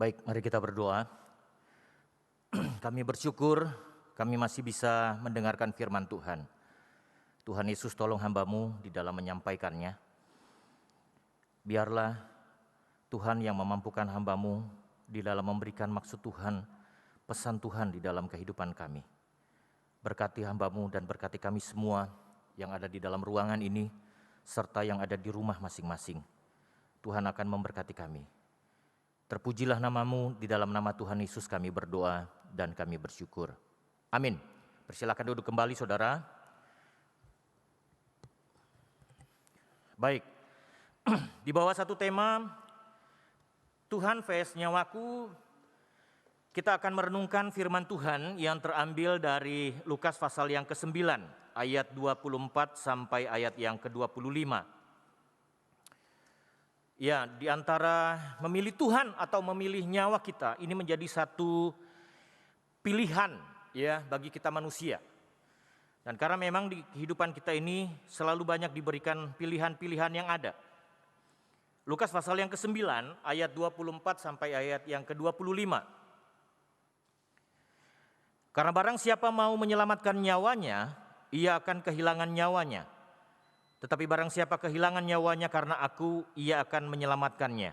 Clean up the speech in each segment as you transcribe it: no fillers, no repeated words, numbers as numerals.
Baik, mari kita berdoa. Kami bersyukur kami masih bisa mendengarkan firman Tuhan. Tuhan Yesus, tolong hamba-Mu di dalam menyampaikannya. Biarlah Tuhan yang memampukan hamba-Mu di dalam memberikan maksud Tuhan, pesan Tuhan di dalam kehidupan kami. Berkati hamba-Mu dan berkati kami semua yang ada di dalam ruangan ini, serta yang ada di rumah masing-masing. Tuhan akan memberkati kami. Terpujilah nama-Mu, di dalam nama Tuhan Yesus kami berdoa dan kami bersyukur. Amin. Persilakan duduk kembali saudara. Baik, di bawah satu tema, Tuhan vs nyawaku, kita akan merenungkan firman Tuhan yang terambil dari Lukas pasal yang ke-9, ayat 24 sampai ayat yang ke-25. Ya, di antara memilih Tuhan atau memilih nyawa kita, ini menjadi satu pilihan ya bagi kita manusia. Dan karena memang di kehidupan kita ini selalu banyak diberikan pilihan-pilihan yang ada. Lukas pasal yang ke-9 ayat 24 sampai ayat yang ke-25. Karena barang siapa mau menyelamatkan nyawanya, ia akan kehilangan nyawanya. Tetapi barang siapa kehilangan nyawanya karena aku, ia akan menyelamatkannya.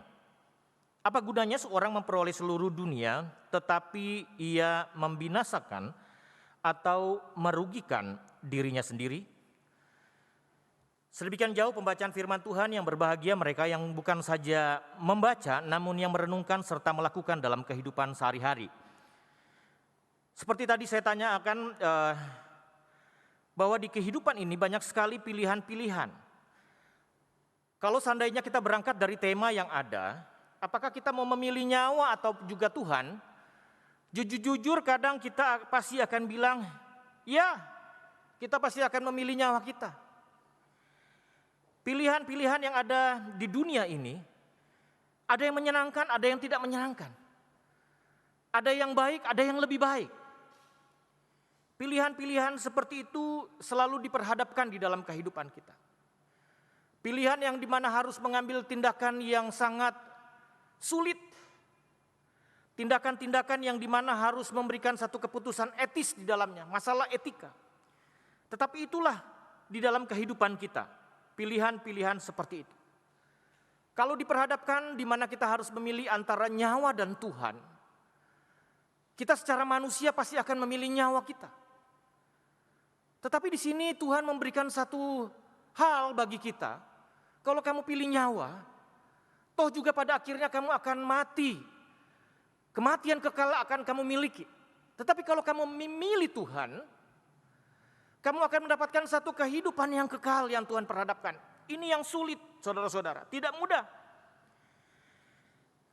Apa gunanya seorang memperoleh seluruh dunia, tetapi ia membinasakan atau merugikan dirinya sendiri? Sedemikian jauh pembacaan firman Tuhan, yang berbahagia mereka yang bukan saja membaca, namun yang merenungkan serta melakukan dalam kehidupan sehari-hari. Seperti tadi saya tanyakan, bahwa di kehidupan ini banyak sekali pilihan-pilihan. Kalau seandainya kita berangkat dari tema yang ada, apakah kita mau memilih nyawa atau juga Tuhan? Jujur-jujur kadang kita pasti akan bilang, ya kita pasti akan memilih nyawa kita. Pilihan-pilihan yang ada di dunia ini, ada yang menyenangkan, ada yang tidak menyenangkan. Ada yang baik, ada yang lebih baik. Pilihan-pilihan seperti itu selalu diperhadapkan di dalam kehidupan kita. Pilihan yang dimana harus mengambil tindakan yang sangat sulit. Tindakan-tindakan yang dimana harus memberikan satu keputusan etis di dalamnya, masalah etika. Tetapi itulah di dalam kehidupan kita, pilihan-pilihan seperti itu. Kalau diperhadapkan di mana kita harus memilih antara nyawa dan Tuhan, kita secara manusia pasti akan memilih nyawa kita. Tetapi di sini Tuhan memberikan satu hal bagi kita. Kalau kamu pilih nyawa, toh juga pada akhirnya kamu akan mati. Kematian kekal akan kamu miliki. Tetapi kalau kamu memilih Tuhan, kamu akan mendapatkan satu kehidupan yang kekal yang Tuhan perhadapkan. Ini yang sulit, saudara-saudara, tidak mudah.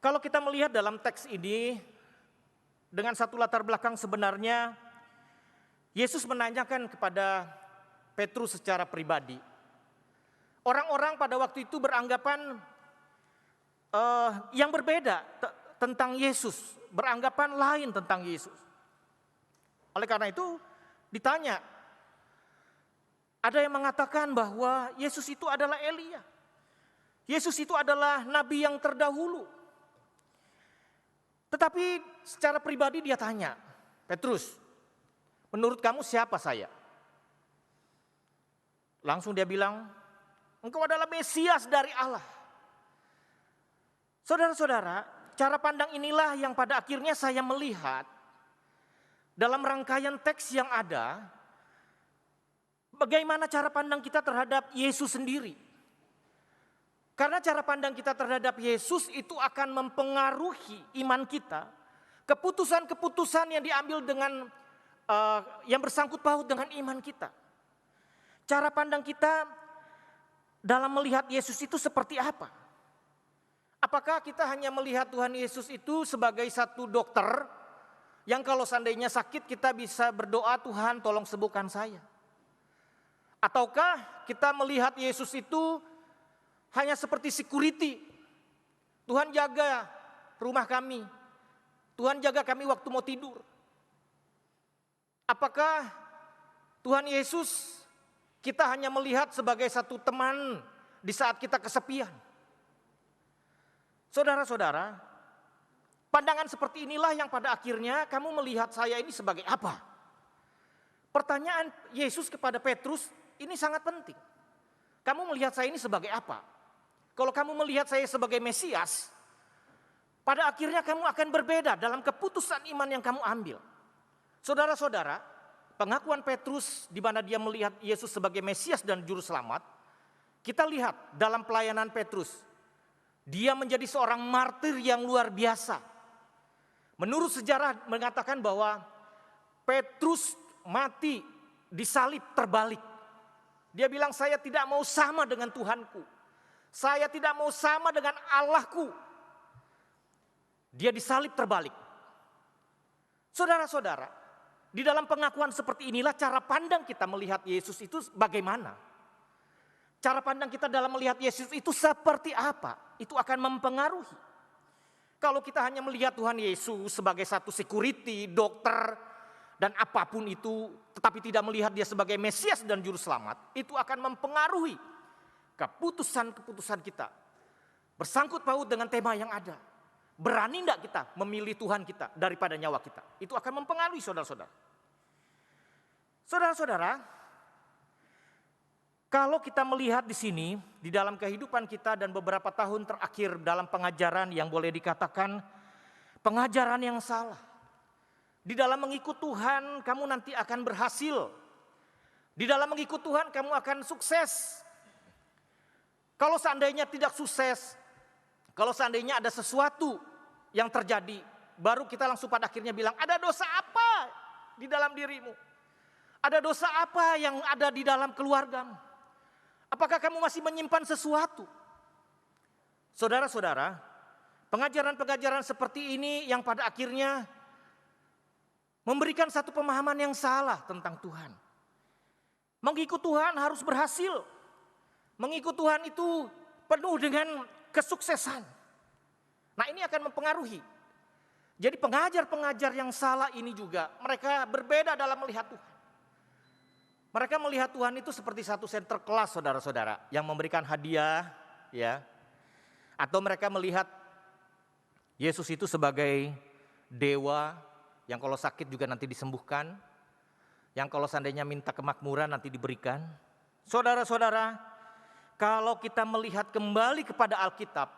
Kalau kita melihat dalam teks ini, dengan satu latar belakang sebenarnya, Yesus menanyakan kepada Petrus secara pribadi. Orang-orang pada waktu itu beranggapan yang berbeda tentang Yesus, beranggapan lain tentang Yesus. Oleh karena itu ditanya, ada yang mengatakan bahwa Yesus itu adalah Elia. Yesus itu adalah nabi yang terdahulu. Tetapi secara pribadi dia tanya, Petrus, menurut kamu siapa saya? Langsung dia bilang, engkau adalah Mesias dari Allah. Saudara-saudara, cara pandang inilah yang pada akhirnya saya melihat dalam rangkaian teks yang ada, bagaimana cara pandang kita terhadap Yesus sendiri. Karena cara pandang kita terhadap Yesus itu akan mempengaruhi iman kita, keputusan-keputusan yang diambil dengan yang bersangkut paut dengan iman kita. Cara pandang kita dalam melihat Yesus itu seperti apa? Apakah kita hanya melihat Tuhan Yesus itu sebagai satu dokter yang kalau seandainya sakit kita bisa berdoa, Tuhan tolong sembuhkan saya? Ataukah kita melihat Yesus itu hanya seperti security? Tuhan jaga rumah kami, Tuhan jaga kami waktu mau tidur. Apakah Tuhan Yesus kita hanya melihat sebagai satu teman di saat kita kesepian? Saudara-saudara, Pandangan seperti inilah yang pada akhirnya kamu melihat saya ini sebagai apa? Pertanyaan Yesus kepada Petrus ini sangat penting. Kamu melihat saya ini sebagai apa? Kalau kamu melihat saya sebagai Mesias, pada akhirnya kamu akan berbeda dalam keputusan iman yang kamu ambil. Saudara-saudara, pengakuan Petrus di mana dia melihat Yesus sebagai Mesias dan Juru Selamat, kita lihat dalam pelayanan Petrus, dia menjadi seorang martir yang luar biasa. Menurut sejarah mengatakan bahwa Petrus mati disalib terbalik. Dia bilang, saya tidak mau sama dengan Tuhanku. Saya tidak mau sama dengan Allahku. Dia disalib terbalik. Saudara-saudara, di dalam pengakuan seperti inilah cara pandang kita melihat Yesus itu bagaimana. Cara pandang kita dalam melihat Yesus itu seperti apa. Itu akan mempengaruhi. Kalau kita hanya melihat Tuhan Yesus sebagai satu security, dokter, dan apapun itu, tetapi tidak melihat dia sebagai Mesias dan Juru Selamat, itu akan mempengaruhi keputusan-keputusan kita. Bersangkut paut dengan tema yang ada. Berani tidak kita memilih Tuhan kita daripada nyawa kita? Itu akan mempengaruhi saudara-saudara. Saudara-saudara, kalau kita melihat di sini, di dalam kehidupan kita dan beberapa tahun terakhir dalam pengajaran yang boleh dikatakan pengajaran yang salah. Di dalam mengikut Tuhan kamu nanti akan berhasil. Di dalam mengikut Tuhan kamu akan sukses. Kalau seandainya tidak sukses, kalau seandainya ada sesuatu yang terjadi, baru kita langsung pada akhirnya bilang, ada dosa apa di dalam dirimu? Ada dosa apa yang ada di dalam keluargamu? Apakah kamu masih menyimpan sesuatu? Saudara-saudara, pengajaran-pengajaran seperti ini yang pada akhirnya memberikan satu pemahaman yang salah tentang Tuhan. Mengikut Tuhan harus berhasil. Mengikut Tuhan itu penuh dengan kesuksesan. Nah, ini akan mempengaruhi. Jadi pengajar-pengajar yang salah ini juga mereka berbeda dalam melihat Tuhan. Mereka melihat Tuhan itu seperti satu center kelas, saudara-saudara, yang memberikan hadiah, ya. Atau mereka melihat Yesus itu sebagai dewa yang kalau sakit juga nanti disembuhkan, yang kalau seandainya minta kemakmuran nanti diberikan. Saudara-saudara, kalau kita melihat kembali kepada Alkitab,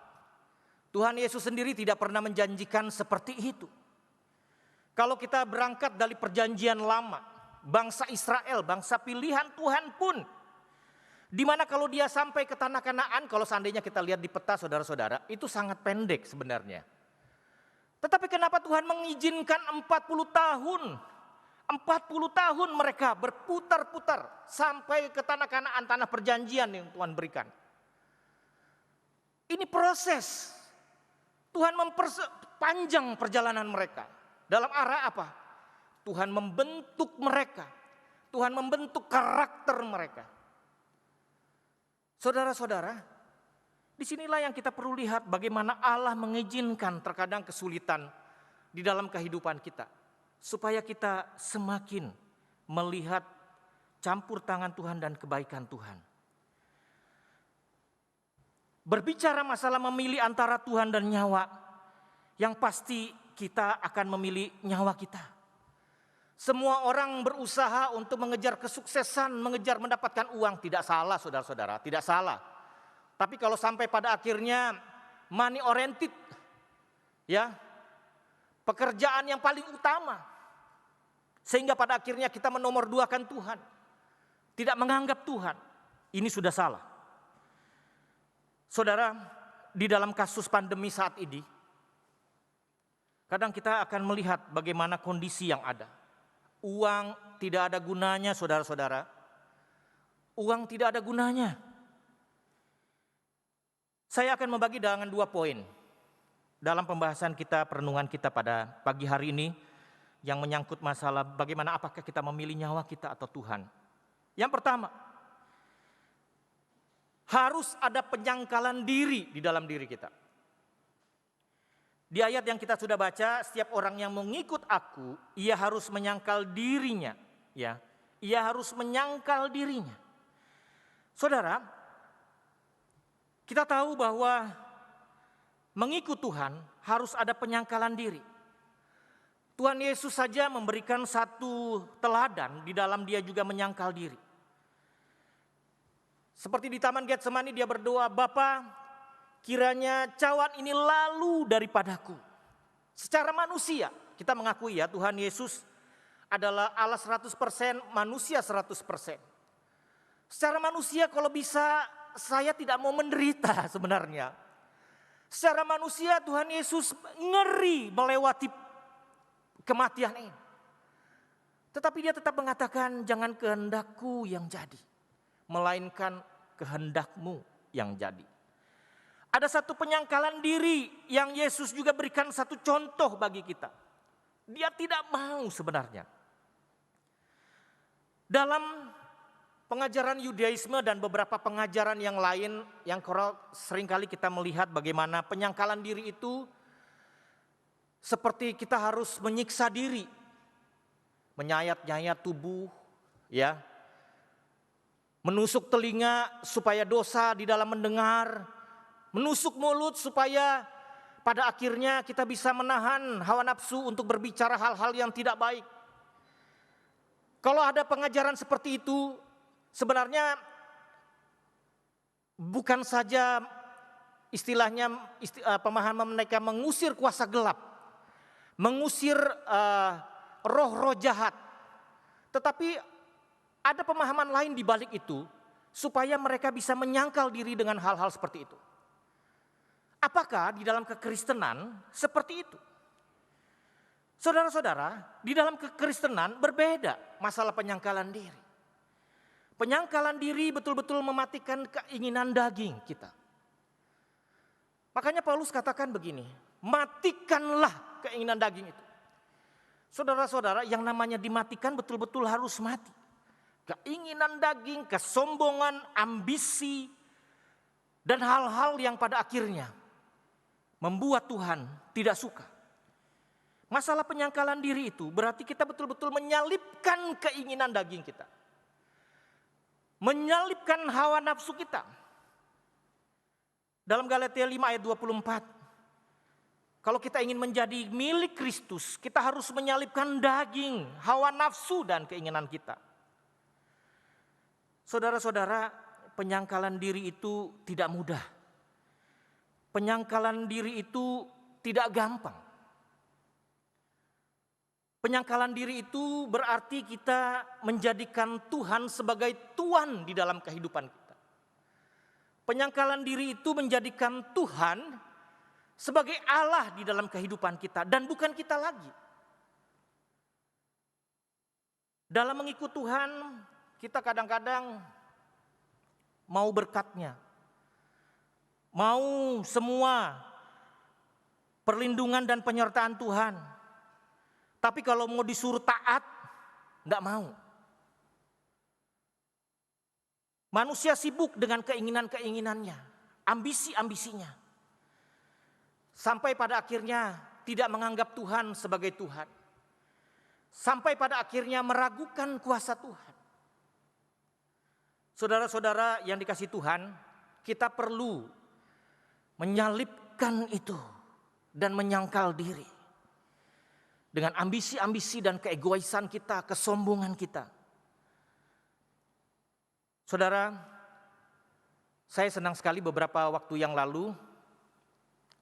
Tuhan Yesus sendiri tidak pernah menjanjikan seperti itu. Kalau kita berangkat dari perjanjian lama, bangsa Israel, bangsa pilihan Tuhan pun, di mana kalau dia sampai ke tanah Kanaan, kalau seandainya kita lihat di peta saudara-saudara, itu sangat pendek sebenarnya. Tetapi kenapa Tuhan mengizinkan 40 tahun? 40 tahun mereka berputar-putar sampai ke tanah Kanaan, tanah perjanjian yang Tuhan berikan. Ini proses. Tuhan memperpanjang perjalanan mereka. Dalam arah apa? Tuhan membentuk mereka. Tuhan membentuk karakter mereka. Saudara-saudara, disinilah yang kita perlu lihat bagaimana Allah mengizinkan terkadang kesulitan di dalam kehidupan kita. Supaya kita semakin melihat campur tangan Tuhan dan kebaikan Tuhan. Berbicara masalah memilih antara Tuhan dan nyawa, yang pasti kita akan memilih nyawa kita. Semua orang berusaha untuk mengejar kesuksesan, mengejar mendapatkan uang, tidak salah saudara-saudara, tidak salah. Tapi kalau sampai pada akhirnya money oriented, ya, pekerjaan yang paling utama, sehingga pada akhirnya kita menomorduakan Tuhan, tidak menganggap Tuhan, ini sudah salah. Saudara, di dalam kasus pandemi saat ini, kadang kita akan melihat bagaimana kondisi yang ada. Uang tidak ada gunanya, saudara-saudara. Uang tidak ada gunanya. Saya akan membagi dengan 2 poin dalam pembahasan kita, perenungan kita pada pagi hari ini yang menyangkut masalah bagaimana apakah kita memilih nyawa kita atau Tuhan. Yang pertama, harus ada penyangkalan diri di dalam diri kita. Di ayat yang kita sudah baca, setiap orang yang mengikut aku, ia harus menyangkal dirinya, ya. Ia harus menyangkal dirinya. Saudara, kita tahu bahwa mengikut Tuhan harus ada penyangkalan diri. Tuhan Yesus saja memberikan satu teladan, di dalam dia juga menyangkal diri. Seperti di Taman Getsemani dia berdoa, "Bapa, kiranya cawan ini lalu daripadaku." Secara manusia, kita mengakui ya Tuhan Yesus adalah Allah 100%, manusia 100%. Secara manusia kalau bisa saya tidak mau menderita sebenarnya. Secara manusia Tuhan Yesus ngeri melewati kematian ini. Tetapi dia tetap mengatakan, "Jangan kehendakku yang jadi, melainkan kehendakmu yang jadi." Ada satu penyangkalan diri yang Yesus juga berikan satu contoh bagi kita. Dia tidak mau sebenarnya. Dalam pengajaran Yudaisme dan beberapa pengajaran yang lain yang seringkali kita melihat bagaimana penyangkalan diri itu seperti kita harus menyiksa diri, menyayat-nyayat tubuh, ya, menusuk telinga supaya dosa di dalam mendengar, menusuk mulut supaya pada akhirnya kita bisa menahan hawa nafsu untuk berbicara hal-hal yang tidak baik. Kalau ada pengajaran seperti itu, sebenarnya bukan saja istilahnya pemahaman mereka mengusir kuasa gelap, mengusir roh-roh jahat. Tetapi ada pemahaman lain di balik itu supaya mereka bisa menyangkal diri dengan hal-hal seperti itu. Apakah di dalam kekristenan seperti itu? Saudara-saudara, di dalam kekristenan berbeda masalah penyangkalan diri. Penyangkalan diri betul-betul mematikan keinginan daging kita. Makanya Paulus katakan begini, matikanlah keinginan daging itu. Saudara-saudara, yang namanya dimatikan betul-betul harus mati. Keinginan daging, kesombongan, ambisi, dan hal-hal yang pada akhirnya membuat Tuhan tidak suka. Masalah penyangkalan diri itu berarti kita betul-betul menyalipkan keinginan daging kita. Menyalipkan hawa nafsu kita. Dalam Galatia 5 ayat 24. Kalau kita ingin menjadi milik Kristus, kita harus menyalipkan daging, hawa nafsu dan keinginan kita. Saudara-saudara, penyangkalan diri itu tidak mudah. Penyangkalan diri itu tidak gampang. Penyangkalan diri itu berarti kita menjadikan Tuhan sebagai Tuan di dalam kehidupan kita. Penyangkalan diri itu menjadikan Tuhan sebagai Allah di dalam kehidupan kita dan bukan kita lagi. Dalam mengikut Tuhan, kita kadang-kadang mau berkatnya, mau semua perlindungan dan penyertaan Tuhan. Tapi kalau mau disuruh taat, enggak mau. Manusia sibuk dengan keinginan-keinginannya, ambisi-ambisinya. Sampai pada akhirnya tidak menganggap Tuhan sebagai Tuhan. Sampai pada akhirnya meragukan kuasa Tuhan. Saudara-saudara yang dikasihi Tuhan, kita perlu menyalipkan itu dan menyangkal diri. Dengan ambisi-ambisi dan keegoisan kita, kesombongan kita. Saudara, saya senang sekali beberapa waktu yang lalu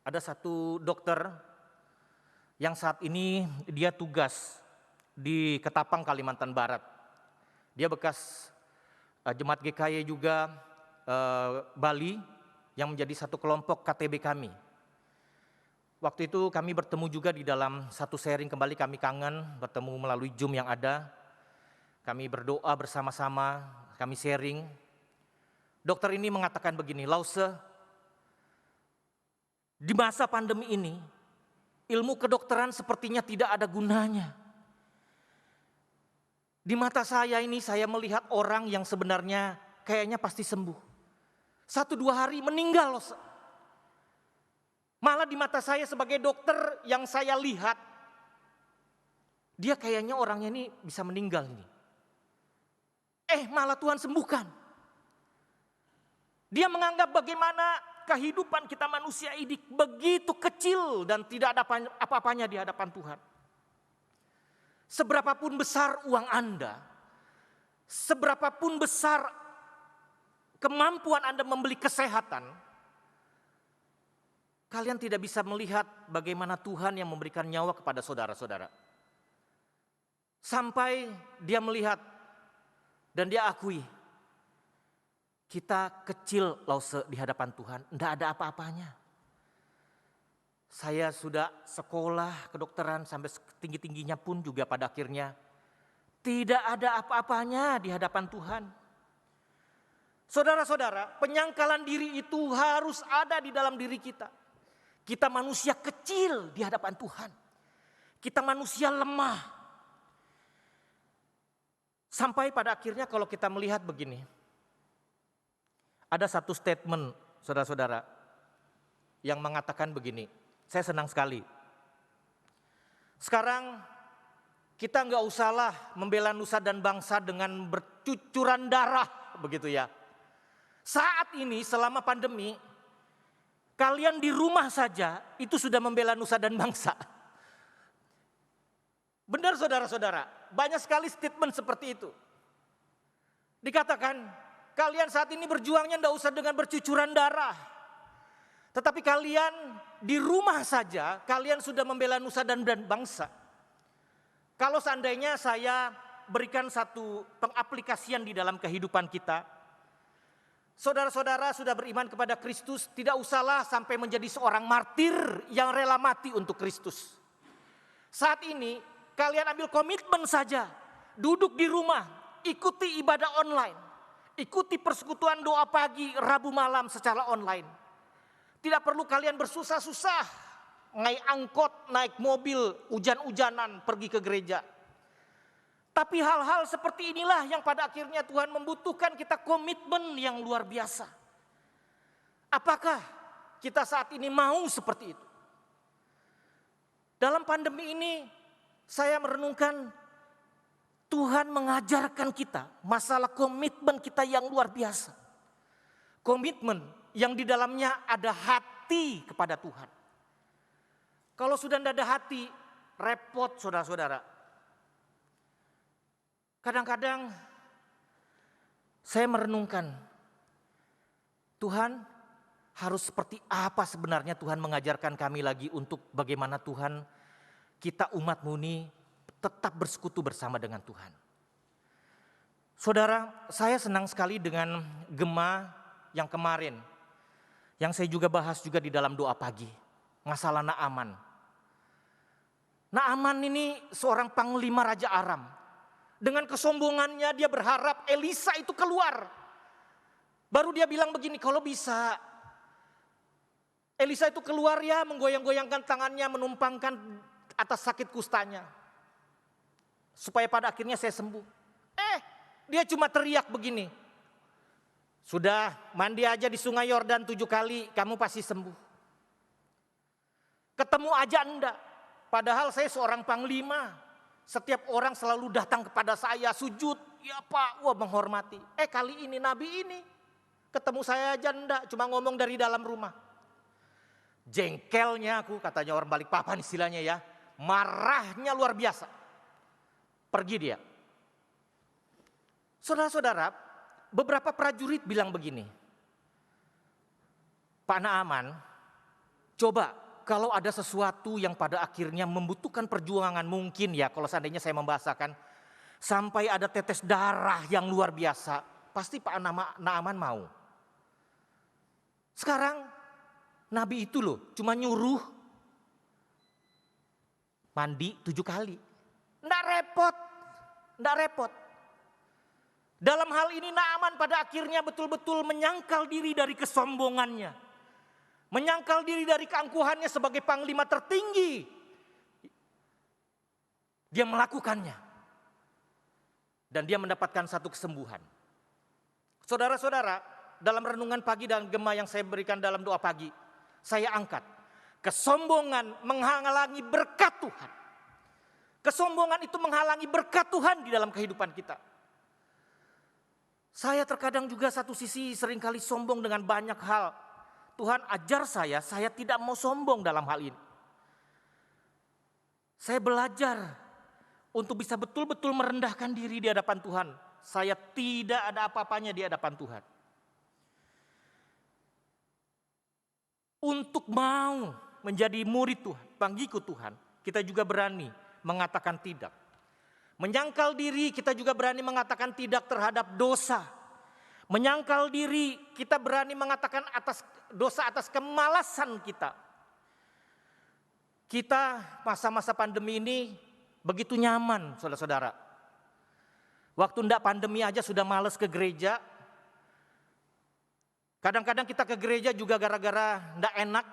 ada satu dokter yang saat ini dia tugas di Ketapang, Kalimantan Barat. Dia bekas jemaat GKY juga Bali yang menjadi satu kelompok KTB kami. Waktu itu kami bertemu juga di dalam satu sharing, kembali kami kangen bertemu melalui Zoom yang ada. Kami berdoa bersama-sama, kami sharing. Dokter ini mengatakan begini, Lause, di masa pandemi ini ilmu kedokteran sepertinya tidak ada gunanya. Di mata saya ini saya melihat orang yang sebenarnya kayaknya pasti sembuh. 1-2 hari meninggal loh. Malah di mata saya sebagai dokter yang saya lihat, dia kayaknya orangnya ini bisa meninggal ini. Malah Tuhan sembuhkan. Dia menganggap bagaimana kehidupan kita manusia ini begitu kecil dan tidak ada apa-apanya di hadapan Tuhan. Seberapapun besar uang Anda, seberapapun besar kemampuan Anda membeli kesehatan, kalian tidak bisa melihat bagaimana Tuhan yang memberikan nyawa kepada saudara-saudara. Sampai dia melihat dan dia akui, kita kecil Lause di hadapan Tuhan, tidak ada apa-apanya. Saya sudah sekolah kedokteran sampai setinggi-tingginya pun juga pada akhirnya tidak ada apa-apanya di hadapan Tuhan. Saudara-saudara, penyangkalan diri itu harus ada di dalam diri kita. Kita manusia kecil di hadapan Tuhan. Kita manusia lemah. Sampai pada akhirnya kalau kita melihat begini. Ada satu statement saudara-saudara yang mengatakan begini. Saya senang sekali. Sekarang kita nggak usahlah membela nusa dan bangsa dengan bercucuran darah begitu ya. Saat ini selama pandemi, kalian di rumah saja itu sudah membela nusa dan bangsa. Benar saudara-saudara, banyak sekali statement seperti itu. Dikatakan, kalian saat ini berjuangnya tidak usah dengan bercucuran darah. Tetapi kalian di rumah saja, kalian sudah membela nusa dan bangsa. Kalau seandainya saya berikan satu pengaplikasian di dalam kehidupan kita, saudara-saudara sudah beriman kepada Kristus, tidak usahlah sampai menjadi seorang martir yang rela mati untuk Kristus. Saat ini kalian ambil komitmen saja, duduk di rumah, ikuti ibadah online, ikuti persekutuan doa pagi, Rabu malam secara online. Tidak perlu kalian bersusah-susah, naik angkot, naik mobil, hujan-hujanan pergi ke gereja. Tapi hal-hal seperti inilah yang pada akhirnya Tuhan membutuhkan kita komitmen yang luar biasa. Apakah kita saat ini mau seperti itu? Dalam pandemi ini saya merenungkan Tuhan mengajarkan kita masalah komitmen kita yang luar biasa. Komitmen yang di dalamnya ada hati kepada Tuhan. Kalau sudah tidak ada hati, repot saudara-saudara. Kadang-kadang saya merenungkan, Tuhan harus seperti apa sebenarnya Tuhan mengajarkan kami lagi untuk bagaimana Tuhan kita umat-Mu ini tetap bersekutu bersama dengan Tuhan. Saudara, saya senang sekali dengan Gema yang kemarin, yang saya juga bahas juga di dalam doa pagi, masalah Naaman. Naaman ini seorang panglima Raja Aram. Dengan kesombongannya dia berharap Elisa itu keluar. Baru dia bilang begini, kalau bisa Elisa itu keluar ya, menggoyang-goyangkan tangannya, menumpangkan atas sakit kustanya. Supaya pada akhirnya saya sembuh. Dia cuma teriak begini. Sudah mandi aja di sungai Yordan 7 kali, kamu pasti sembuh. Ketemu aja enggak. Padahal saya seorang panglima. Setiap orang selalu datang kepada saya, sujud. Ya Pak, wah menghormati. Kali ini nabi ini ketemu saya aja enggak, cuma ngomong dari dalam rumah. Jengkelnya aku, katanya orang Balikpapan istilahnya ya. Marahnya luar biasa. Pergi dia. Saudara-saudara, beberapa prajurit bilang begini, Pak Naaman, coba kalau ada sesuatu yang pada akhirnya membutuhkan perjuangan, mungkin ya kalau seandainya saya membahasakan, sampai ada tetes darah yang luar biasa, pasti Pak Naaman mau. Sekarang Nabi itu loh cuma nyuruh mandi 7 kali. Nggak repot. Dalam hal ini Naaman pada akhirnya betul-betul menyangkal diri dari kesombongannya. Menyangkal diri dari keangkuhannya sebagai panglima tertinggi. Dia melakukannya. Dan dia mendapatkan satu kesembuhan. Saudara-saudara, dalam renungan pagi dan Gema yang saya berikan dalam doa pagi, saya angkat. Kesombongan menghalangi berkat Tuhan. Kesombongan itu menghalangi berkat Tuhan di dalam kehidupan kita. Saya terkadang juga satu sisi seringkali sombong dengan banyak hal. Tuhan ajar saya tidak mau sombong dalam hal ini. Saya belajar untuk bisa betul-betul merendahkan diri di hadapan Tuhan. Saya tidak ada apa-apanya di hadapan Tuhan. Untuk mau menjadi murid Tuhan, pengikut Tuhan, kita juga berani mengatakan tidak. Menyangkal diri, kita juga berani mengatakan tidak terhadap dosa. Menyangkal diri, kita berani mengatakan atas dosa atas kemalasan kita. Kita masa-masa pandemi ini begitu nyaman, saudara-saudara. Waktu enggak pandemi aja sudah malas ke gereja. Kadang-kadang kita ke gereja juga gara-gara enggak enak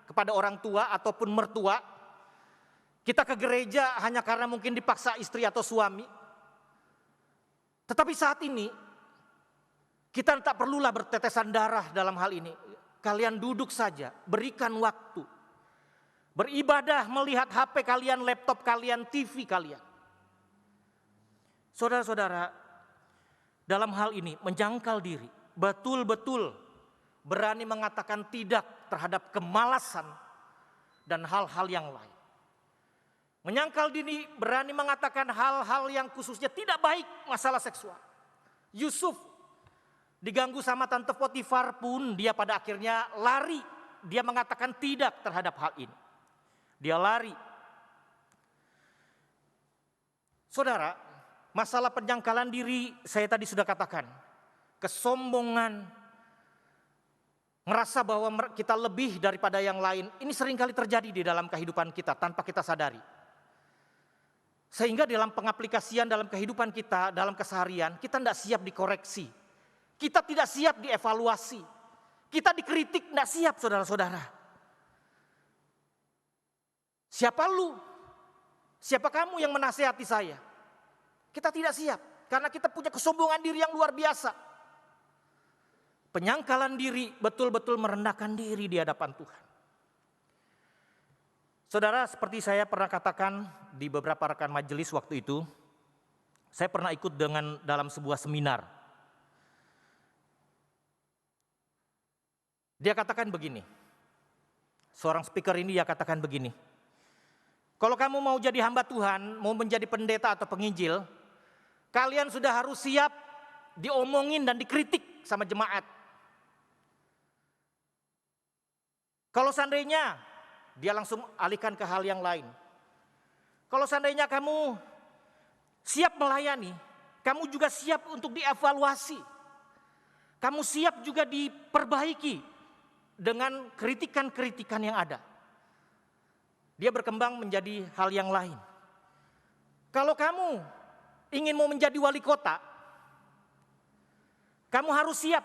kepada orang tua ataupun mertua. Kita ke gereja hanya karena mungkin dipaksa istri atau suami. Tetapi saat ini kita tak perlulah bertetesan darah dalam hal ini. Kalian duduk saja, berikan waktu. Beribadah melihat HP kalian, laptop kalian, TV kalian. Saudara-saudara, dalam hal ini menjangkal diri, betul-betul berani mengatakan tidak terhadap kemalasan dan hal-hal yang lain. Menyangkal diri, berani mengatakan hal-hal yang khususnya tidak baik, masalah seksual. Yusuf diganggu sama tante Potifar pun dia pada akhirnya lari. Dia mengatakan tidak terhadap hal ini. Dia lari. Saudara, masalah penyangkalan diri saya tadi sudah katakan. Kesombongan, merasa bahwa kita lebih daripada yang lain. Ini seringkali terjadi di dalam kehidupan kita tanpa kita sadari. Sehingga dalam pengaplikasian dalam kehidupan kita, dalam keseharian, kita tidak siap dikoreksi. Kita tidak siap dievaluasi. Kita dikritik tidak siap, saudara-saudara. Siapa lu? Siapa kamu yang menasihati saya? Kita tidak siap karena kita punya kesombongan diri yang luar biasa. Penyangkalan diri, betul-betul merendahkan diri di hadapan Tuhan. Saudara, seperti saya pernah katakan di beberapa rekan majelis waktu itu, saya pernah ikut dalam sebuah seminar. Dia katakan begini, seorang speaker ini dia katakan begini, kalau kamu mau jadi hamba Tuhan, mau menjadi pendeta atau penginjil, kalian sudah harus siap diomongin dan dikritik sama jemaat. Kalau seandainya, dia langsung alihkan ke hal yang lain. Kalau seandainya kamu siap melayani, kamu juga siap untuk dievaluasi. Kamu siap juga diperbaiki dengan kritikan-kritikan yang ada. Dia berkembang menjadi hal yang lain. Kalau kamu ingin mau menjadi wali kota, kamu harus siap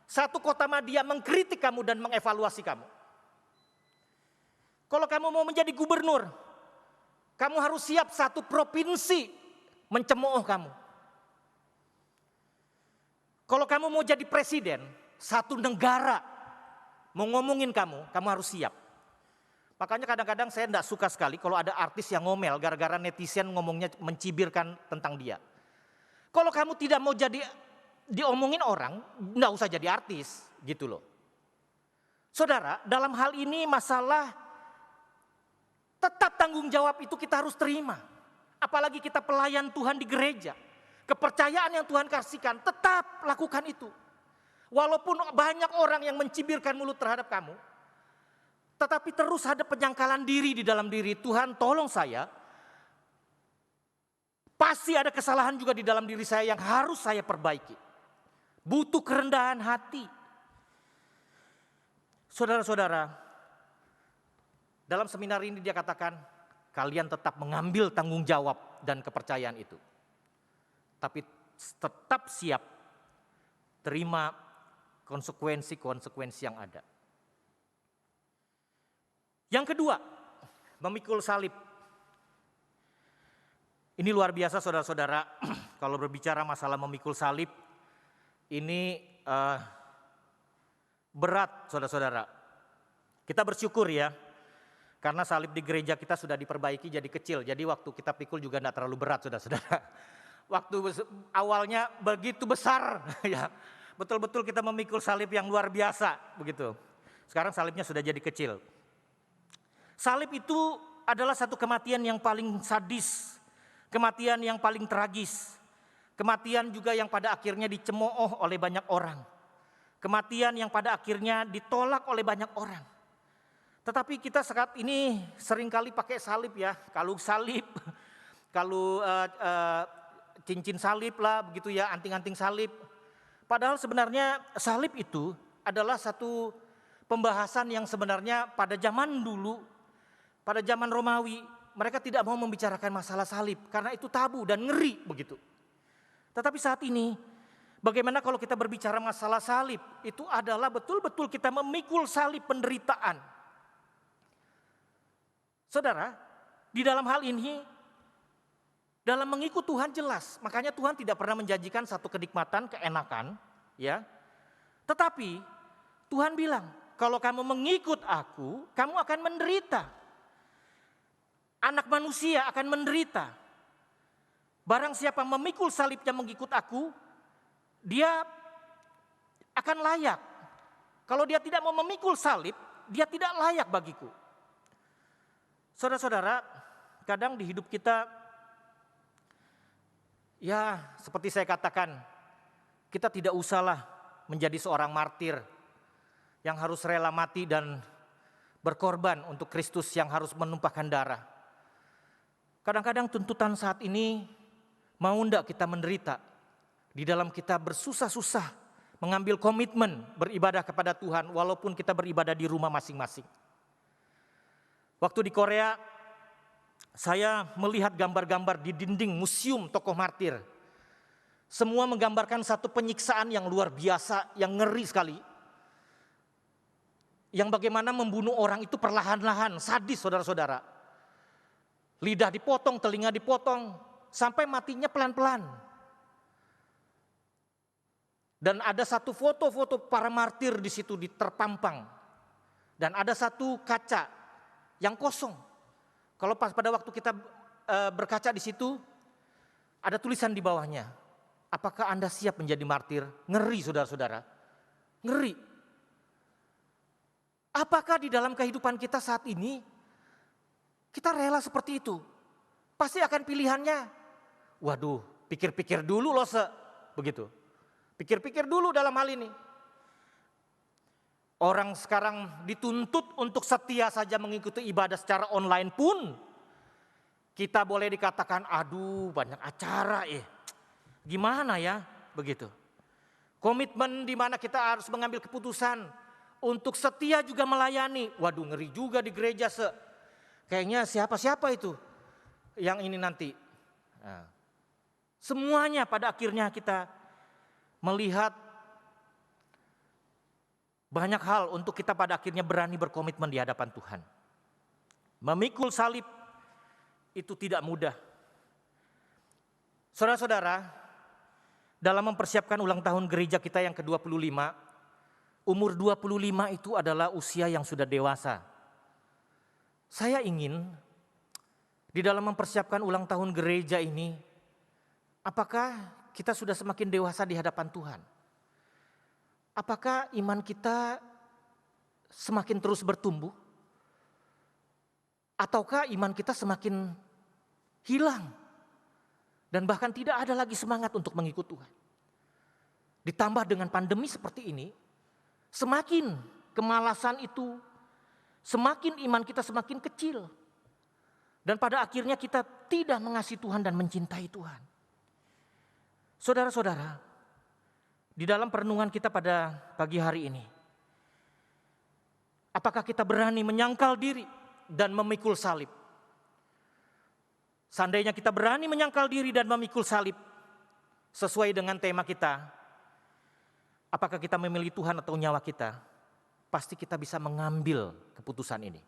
satu kota Madia mengkritik kamu dan mengevaluasi kamu. Kalau kamu mau menjadi gubernur, kamu harus siap satu provinsi mencemooh kamu. Kalau kamu mau jadi presiden, satu negara mau ngomongin kamu harus siap. Makanya kadang-kadang saya tidak suka sekali kalau ada artis yang ngomel gara-gara netizen ngomongnya mencibirkan tentang dia. Kalau kamu tidak mau jadi diomongin orang, tidak usah jadi artis gitu loh. Saudara, dalam hal ini masalah tetap tanggung jawab itu kita harus terima. Apalagi kita pelayan Tuhan di gereja. Kepercayaan yang Tuhan kasihkan, tetap lakukan itu. Walaupun banyak orang yang mencibirkan mulut terhadap kamu, tetapi terus ada penyangkalan diri di dalam diri. Tuhan tolong saya. Pasti ada kesalahan juga di dalam diri saya yang harus saya perbaiki. Butuh kerendahan hati. Saudara-saudara, dalam seminar ini dia katakan, kalian tetap mengambil tanggung jawab dan kepercayaan itu. Tapi tetap siap terima konsekuensi-konsekuensi yang ada. Yang kedua, memikul salib. Ini luar biasa saudara-saudara, kalau berbicara masalah memikul salib, ini berat saudara-saudara. Kita bersyukur ya, karena salib di gereja kita sudah diperbaiki jadi kecil, jadi waktu kita pikul juga tidak terlalu berat saudara-saudara. Waktu awalnya begitu besar, ya betul-betul kita memikul salib yang luar biasa begitu. Sekarang salibnya sudah jadi kecil. Salib itu adalah satu kematian yang paling sadis, kematian yang paling tragis, kematian juga yang pada akhirnya dicemooh oleh banyak orang, kematian yang pada akhirnya ditolak oleh banyak orang. Tetapi kita saat ini seringkali pakai salib ya, kalung salib, kalau cincin salib lah begitu ya, anting-anting salib. Padahal sebenarnya salib itu adalah satu pembahasan yang sebenarnya pada zaman dulu, pada zaman Romawi, mereka tidak mau membicarakan masalah salib karena itu tabu dan ngeri begitu. Tetapi saat ini, bagaimana kalau kita berbicara masalah salib? Itu adalah betul-betul kita memikul salib penderitaan. Saudara, di dalam hal ini, dalam mengikut Tuhan jelas, makanya Tuhan tidak pernah menjanjikan satu kenikmatan, keenakan, ya. Tetapi Tuhan bilang, kalau kamu mengikut aku, kamu akan menderita. Anak manusia akan menderita. Barang siapa memikul salibnya mengikut aku, dia akan layak. Kalau dia tidak mau memikul salib, dia tidak layak bagiku. Saudara-saudara, kadang di hidup kita, ya seperti saya katakan, kita tidak usahlah menjadi seorang martir yang harus rela mati dan berkorban untuk Kristus yang harus menumpahkan darah. Kadang-kadang tuntutan saat ini, mau enggak kita menderita, di dalam kita bersusah-susah mengambil komitmen beribadah kepada Tuhan walaupun kita beribadah di rumah masing-masing. Waktu di Korea, saya melihat gambar-gambar di dinding museum tokoh martir. Semua menggambarkan satu penyiksaan yang luar biasa, yang ngeri sekali. Yang bagaimana membunuh orang itu perlahan-lahan, sadis saudara-saudara. Lidah dipotong, telinga dipotong, sampai matinya pelan-pelan. Dan ada satu foto-foto para martir di situ terpampang. Dan ada satu kaca yang kosong. Kalau pas pada waktu kita berkaca di situ, ada tulisan di bawahnya. Apakah Anda siap menjadi martir? Ngeri saudara-saudara. Ngeri. Apakah di dalam kehidupan kita saat ini, kita rela seperti itu? Pasti akan pilihannya, waduh, pikir-pikir dulu loh begitu. Pikir-pikir dulu dalam hal ini. Orang sekarang dituntut untuk setia saja mengikuti ibadah secara online pun, kita boleh dikatakan, aduh banyak acara gimana ya, begitu. Komitmen di mana kita harus mengambil keputusan untuk setia juga melayani, waduh ngeri juga di gereja kayaknya siapa-siapa itu yang ini nanti. Nah, semuanya pada akhirnya kita melihat banyak hal untuk kita pada akhirnya berani berkomitmen di hadapan Tuhan. Memikul salib itu tidak mudah. Saudara-saudara, dalam mempersiapkan ulang tahun gereja kita yang ke-25, umur 25 itu adalah usia yang sudah dewasa. Saya ingin di dalam mempersiapkan ulang tahun gereja ini, apakah kita sudah semakin dewasa di hadapan Tuhan? Apakah iman kita semakin terus bertumbuh? Ataukah iman kita semakin hilang? Dan bahkan tidak ada lagi semangat untuk mengikut Tuhan. Ditambah dengan pandemi seperti ini, semakin kemalasan itu, semakin iman kita semakin kecil. Dan pada akhirnya kita tidak mengasihi Tuhan dan mencintai Tuhan. Saudara-saudara, di dalam perenungan kita pada pagi hari ini, apakah kita berani menyangkal diri dan memikul salib? Seandainya kita berani menyangkal diri dan memikul salib, sesuai dengan tema kita, apakah kita memilih Tuhan atau nyawa kita? Pasti kita bisa mengambil keputusan ini.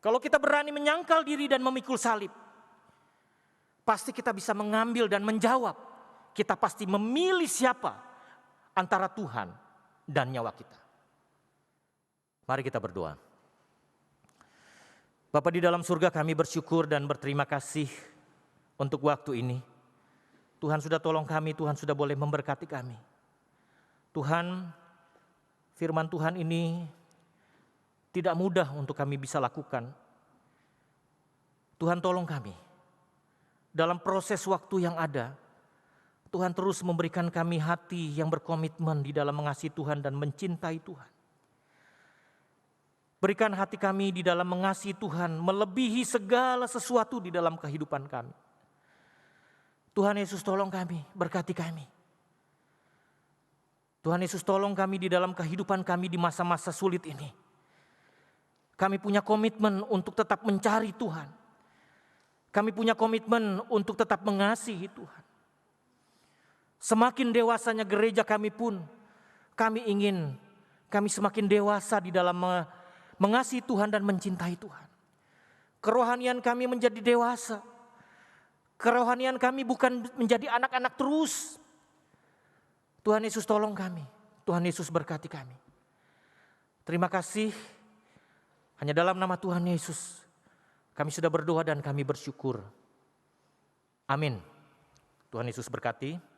Kalau kita berani menyangkal diri dan memikul salib, pasti kita bisa mengambil dan menjawab. Kita pasti memilih siapa antara Tuhan dan nyawa kita. Mari kita berdoa. Bapa di dalam surga, kami bersyukur dan berterima kasih untuk waktu ini. Tuhan sudah tolong kami, Tuhan sudah boleh memberkati kami. Tuhan, firman Tuhan ini tidak mudah untuk kami bisa lakukan. Tuhan tolong kami. Dalam proses waktu yang ada, Tuhan terus memberikan kami hati yang berkomitmen di dalam mengasihi Tuhan dan mencintai Tuhan. Berikan hati kami di dalam mengasihi Tuhan melebihi segala sesuatu di dalam kehidupan kami. Tuhan Yesus tolong kami, berkati kami. Tuhan Yesus tolong kami di dalam kehidupan kami di masa-masa sulit ini. Kami punya komitmen untuk tetap mencari Tuhan. Kami punya komitmen untuk tetap mengasihi Tuhan. Semakin dewasanya gereja kami pun, kami ingin kami semakin dewasa di dalam mengasihi Tuhan dan mencintai Tuhan. Kerohanian kami menjadi dewasa. Kerohanian kami bukan menjadi anak-anak terus. Tuhan Yesus tolong kami. Tuhan Yesus berkati kami. Terima kasih. Hanya dalam nama Tuhan Yesus kami sudah berdoa dan kami bersyukur. Amin. Tuhan Yesus berkati.